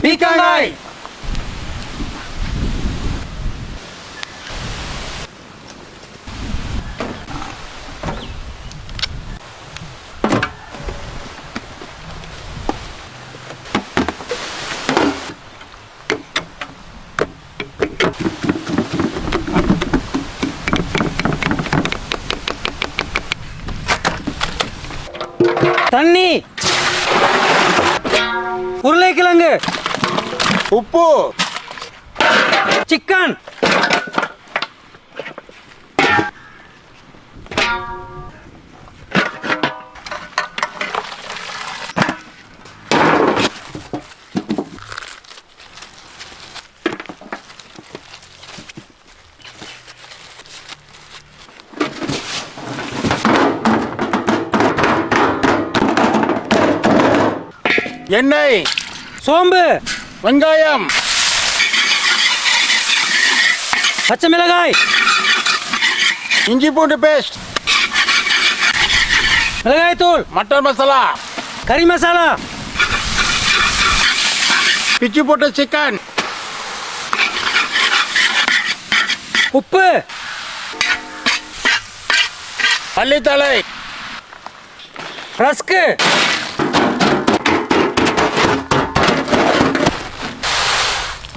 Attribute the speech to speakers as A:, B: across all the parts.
A: பீக்கங்காய். தண்ணி, உருளைக்கிழங்கு,
B: உப்பு,
A: சிக்கன்,
B: எண்ணெய்,
A: சோம்பு,
B: வெங்காயம்,
A: பச்சை மிளகாய்,
B: இஞ்சி பூண்டு பேஸ்ட்,
A: மிளகாய் தூள்,
B: மட்டன் மசாலா,
A: கறி மசாலா,
B: பிச்சு போட்ட சிக்கன்,
A: உப்பு,
B: மல்லித்தழை,
A: ரஸ்கு,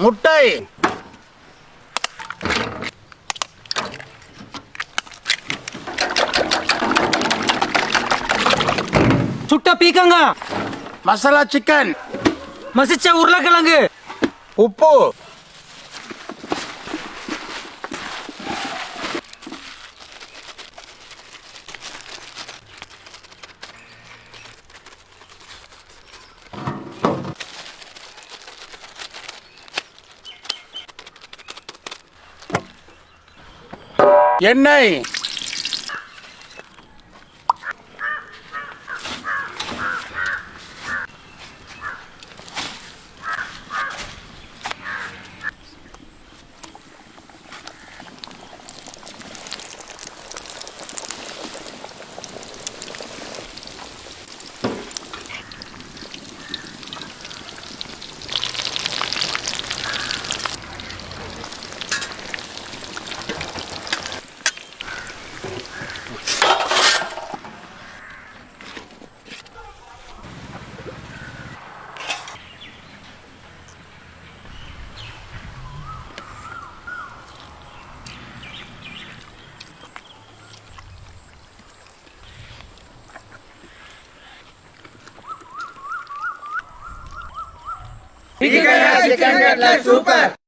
B: முட்டை,
A: சுட்ட பீக்கங்காய்,
B: மசாலா சிக்கன்,
A: மசிச்ச உருளைக்கிழங்கு,
B: உப்பு, எண்ணெய்,
C: Chicken cutlet super.